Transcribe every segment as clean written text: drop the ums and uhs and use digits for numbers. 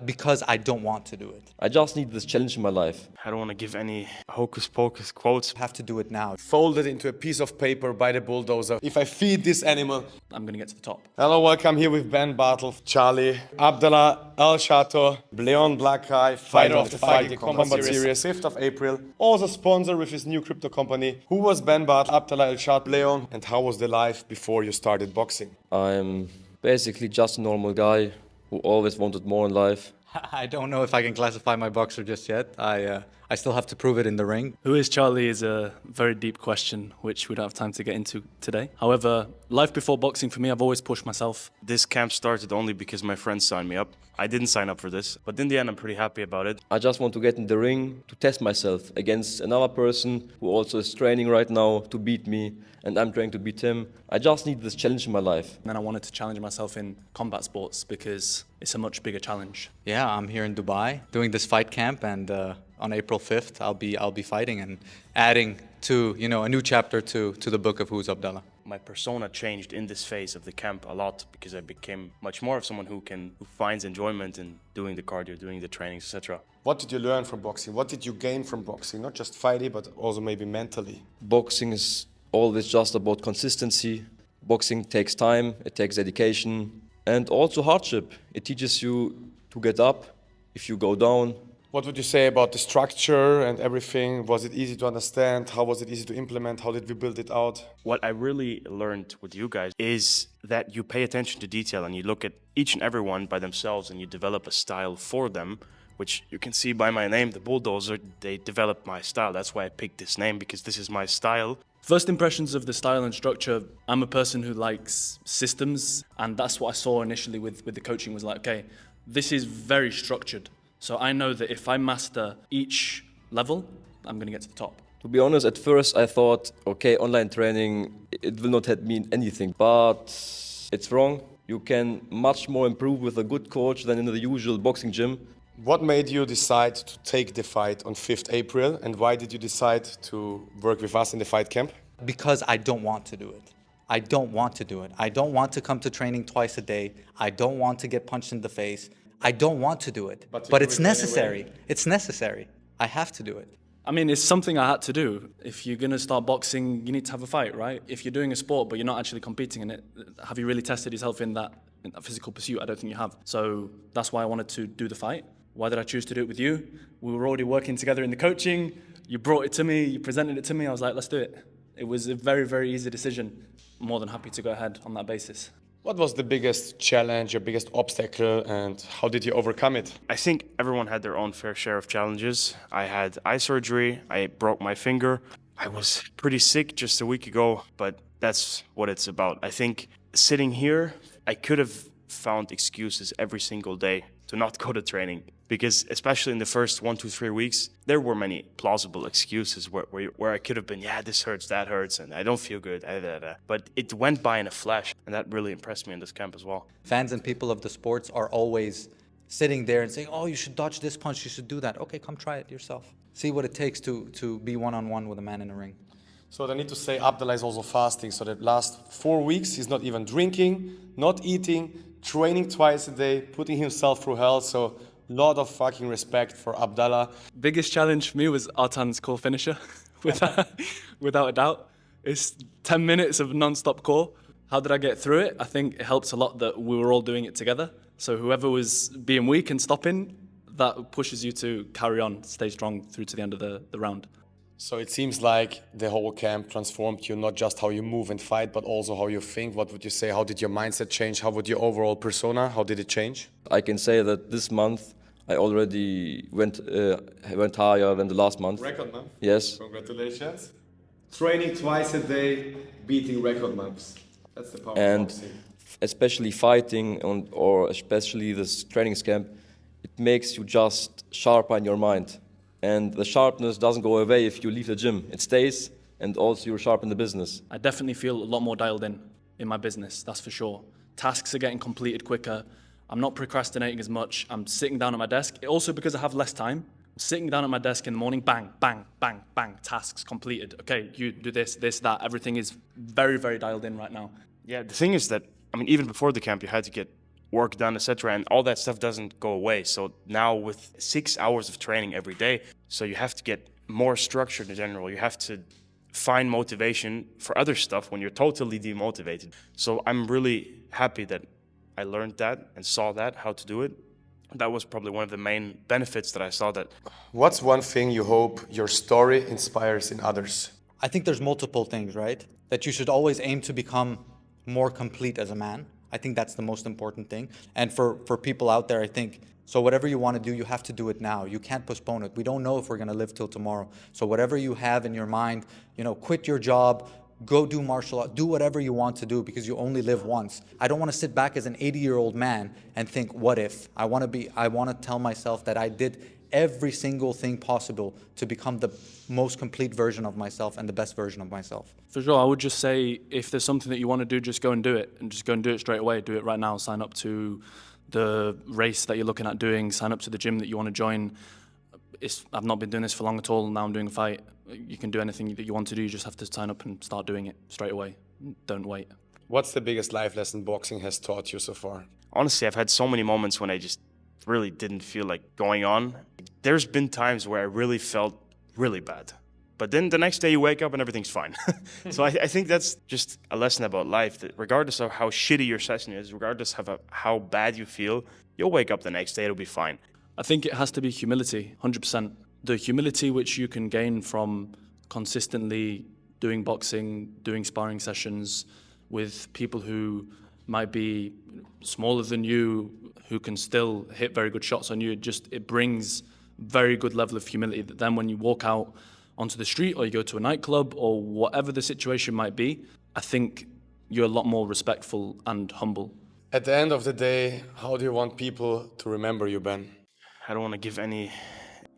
Because I don't want to do it. I just need this challenge in my life. I don't want to give any hocus pocus quotes. I have to do it now. Fold it into a piece of paper by the bulldozer. If I feed this animal, I'm going to get to the top. Hello, welcome here with Ben Bartle, Charlie, Abdallah, El Shato, Bleon, Black Guy, fighter of the Fightgecko Combat Series, 5th of April. Also sponsor with his new crypto company. Who was Ben Bartle, Abdallah, El Shato, Bleon, and how was the life before you started boxing? I'm basically just a normal guy who always wanted more in life. I don't know if I can classify my boxer just yet. I still have to prove it in the ring. Who is Charlie is a very deep question, which we don't have time to get into today. However, life before boxing for me, I've always pushed myself. This camp started only because my friends signed me up. I didn't sign up for this, but in the end, I'm pretty happy about it. I just want to get in the ring to test myself against another person who also is training right now to beat me, and I'm trying to beat him. I just need this challenge in my life. And then I wanted to challenge myself in combat sports because it's a much bigger challenge. Yeah, I'm here in Dubai doing this fight camp, and on April 5th, I'll be fighting and adding to a new chapter to the book of Who's Abdallah. My persona changed in this phase of the camp a lot because I became much more of someone who finds enjoyment in doing the cardio, doing the trainings, etc. What did you learn from boxing? What did you gain from boxing? Not just fighting, but also maybe mentally. Boxing is always just about consistency. Boxing takes time, it takes dedication, and also hardship. It teaches you to get up if you go down. What would you say about the structure and everything? Was it easy to understand? How was it easy to implement? How did we build it out? What I really learned with you guys is that you pay attention to detail and you look at each and every one by themselves and you develop a style for them, which you can see by my name, the Bulldozer. They developed my style. That's why I picked this name, because this is my style. First impressions of the style and structure, I'm a person who likes systems, and that's what I saw initially with the coaching was like, okay, this is very structured. So I know that if I master each level, I'm going to get to the top. To be honest, at first I thought, okay, online training, it will not mean anything. But it's wrong. You can much more improve with a good coach than in the usual boxing gym. What made you decide to take the fight on 5th April, and why did you decide to work with us in the fight camp? Because I don't want to do it. I don't want to do it. I don't want to come to training twice a day. I don't want to get punched in the face. I don't want to do it. But it's necessary. It's necessary. I have to do it. I mean, it's something I had to do. If you're going to start boxing, you need to have a fight, right? If you're doing a sport but you're not actually competing in it, have you really tested yourself in that physical pursuit? I don't think you have. So that's why I wanted to do the fight. Why did I choose to do it with you? We were already working together in the coaching. You brought it to me, you presented it to me. I was like, let's do it. It was a very, very easy decision. I'm more than happy to go ahead on that basis. What was the biggest challenge, your biggest obstacle, and how did you overcome it? I think everyone had their own fair share of challenges. I had eye surgery, I broke my finger. I was pretty sick just a week ago, but that's what it's about. I think sitting here, I could have found excuses every single day to not go to training. Because especially in the first 1, 2, 3 weeks, there were many plausible excuses where I could have been, yeah, this hurts, that hurts, and I don't feel good. But it went by in a flash, and that really impressed me in this camp as well. Fans and people of the sports are always sitting there and saying, oh, you should dodge this punch, you should do that. Okay, come try it yourself. See what it takes to be one-on-one with a man in a ring. So I need to say Abdallah is also fasting. So the last 4 weeks, he's not even drinking, not eating, training twice a day, putting himself through hell. So lot of fucking respect for Abdallah. Biggest challenge for me was Artan's core finisher, without a doubt. It's 10 minutes of non-stop core. How did I get through it? I think it helps a lot that we were all doing it together. So whoever was being weak and stopping, that pushes you to carry on, stay strong through to the end of the round. So it seems like the whole camp transformed you, not just how you move and fight, but also how you think. What would you say? How did your mindset change? How would your overall persona, how did it change? I can say that this month I already went higher than the last month. Record month? Yes. Congratulations. Training twice a day, beating record months. That's the power of boxing. Especially fighting or especially this training camp, it makes you just sharper in your mind. And the sharpness doesn't go away if you leave the gym. It stays, and also you're sharp in the business. I definitely feel a lot more dialed in my business, that's for sure. Tasks are getting completed quicker. I'm not procrastinating as much. I'm sitting down at my desk. Also because I have less time, I'm sitting down at my desk in the morning, bang, bang, bang, bang, tasks completed. Okay, you do this, that. Everything is very, very dialed in right now. Yeah, the thing is that, I mean, even before the camp, you had to get work done, etc. And all that stuff doesn't go away. So now with 6 hours of training every day, so you have to get more structured in general. You have to find motivation for other stuff when you're totally demotivated. So I'm really happy that I learned that and saw that, how to do it. That was probably one of the main benefits that I saw that. What's one thing you hope your story inspires in others? I think there's multiple things, right? That you should always aim to become more complete as a man. I think that's the most important thing. And for people out there, I think, so whatever you want to do, you have to do it now. You can't postpone it. We don't know if we're going to live till tomorrow. So whatever you have in your mind, quit your job, go do martial art, do whatever you want to do because you only live once. I don't want to sit back as an 80-year-old man and think, what if? I want to tell myself that I did every single thing possible to become the most complete version of myself and the best version of myself. For sure, I would just say if there's something that you want to do, just go and do it. And just go and do it straight away. Do it right now. Sign up to the race that you're looking at doing. Sign up to the gym that you want to join. I've not been doing this for long at all. Now I'm doing a fight. You can do anything that you want to do. You just have to sign up and start doing it straight away. Don't wait. What's the biggest life lesson boxing has taught you so far? Honestly, I've had so many moments when I just really didn't feel like going on. There's been times where I really felt really bad. But then the next day you wake up and everything's fine. So I think that's just a lesson about life, that regardless of how shitty your session is, regardless of how bad you feel, you'll wake up the next day, it'll be fine. I think it has to be humility, 100%. The humility which you can gain from consistently doing boxing, doing sparring sessions with people who might be smaller than you, who can still hit very good shots on you. It brings very good level of humility that then when you walk out onto the street or you go to a nightclub or whatever the situation might be, I think you're a lot more respectful and humble. At the end of the day, how do you want people to remember you, Ben? I don't want to give any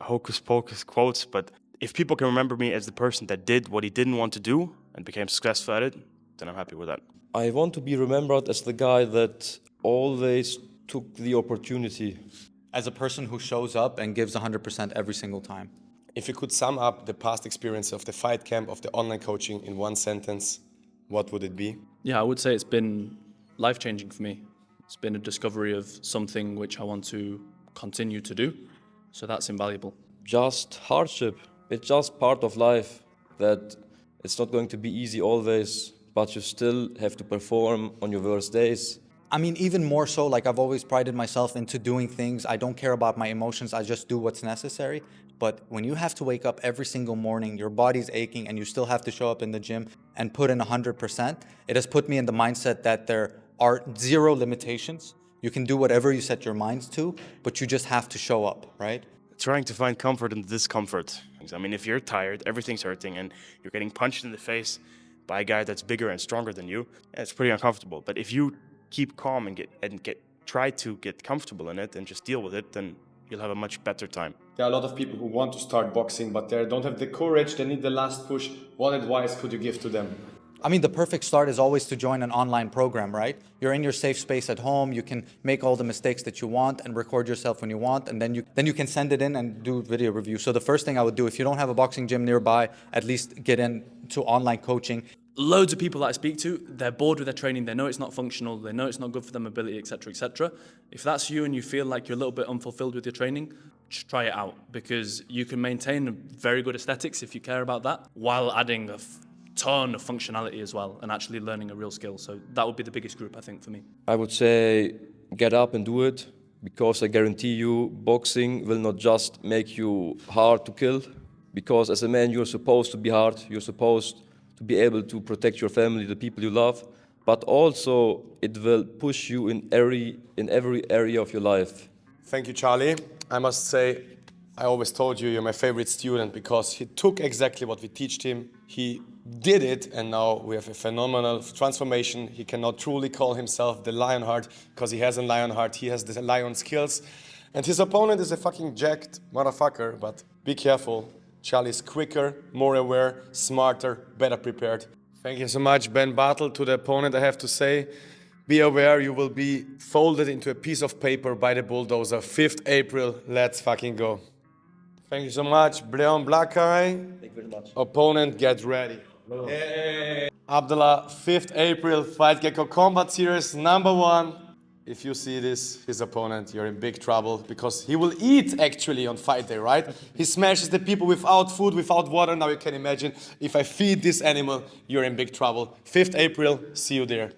hocus pocus quotes, but if people can remember me as the person that did what he didn't want to do and became successful at it, then I'm happy with that. I want to be remembered as the guy that always took the opportunity. As a person who shows up and gives 100% every single time. If you could sum up the past experience of the fight camp, of the online coaching in one sentence, what would it be? Yeah, I would say it's been life-changing for me. It's been a discovery of something which I want to continue to do, so that's invaluable. Just hardship. It's just part of life, that it's not going to be easy always, but you still have to perform on your worst days. I mean, even more so, like I've always prided myself into doing things. I don't care about my emotions. I just do what's necessary. But when you have to wake up every single morning, your body's aching, and you still have to show up in the gym and put in 100%, it has put me in the mindset that there are zero limitations. You can do whatever you set your minds to, but you just have to show up, right? Trying to find comfort in the discomfort. I mean, if you're tired, everything's hurting, and you're getting punched in the face by a guy that's bigger and stronger than you, it's pretty uncomfortable. But if you keep calm and try to get comfortable in it and just deal with it, then you'll have a much better time. There are a lot of people who want to start boxing, but they don't have the courage, they need the last push. What advice could you give to them? I mean, the perfect start is always to join an online program, right? You're in your safe space at home. You can make all the mistakes that you want and record yourself when you want, and then you can send it in and do video review. So the first thing I would do, if you don't have a boxing gym nearby, at least get into online coaching. Loads of people that I speak to, they're bored with their training, they know it's not functional, they know it's not good for their mobility, etc., etc. If that's you and you feel like you're a little bit unfulfilled with your training, just try it out, because you can maintain very good aesthetics if you care about that, while adding a ton of functionality as well and actually learning a real skill. So that would be the biggest group, I think, for me. I would say get up and do it, because I guarantee you boxing will not just make you hard to kill, because as a man you're supposed to be hard, you're supposed to be able to protect your family, the people you love, but also it will push you in every area of your life. Thank you, Charlie. I must say, I always told you you're my favorite student, because he took exactly what we taught him. He did it, and now we have a phenomenal transformation. He cannot truly call himself the Lionheart, because he has a lion heart, he has the lion skills. And his opponent is a fucking jacked motherfucker, but be careful. Charlie's quicker, more aware, smarter, better prepared. Thank you so much, Ben Bartel. To the opponent, I have to say, be aware you will be folded into a piece of paper by the bulldozer. 5th April, let's fucking go. Thank you so much, Bleon Black Eye. Thank you very much. Opponent, get ready. Hey. Abdallah, 5th April, Fightgecko Combat Series #1. If you see this, his opponent, you're in big trouble because he will eat actually on fight day, right? He smashes the people without food, without water. Now you can imagine if I feed this animal, you're in big trouble. 5th April, see you there.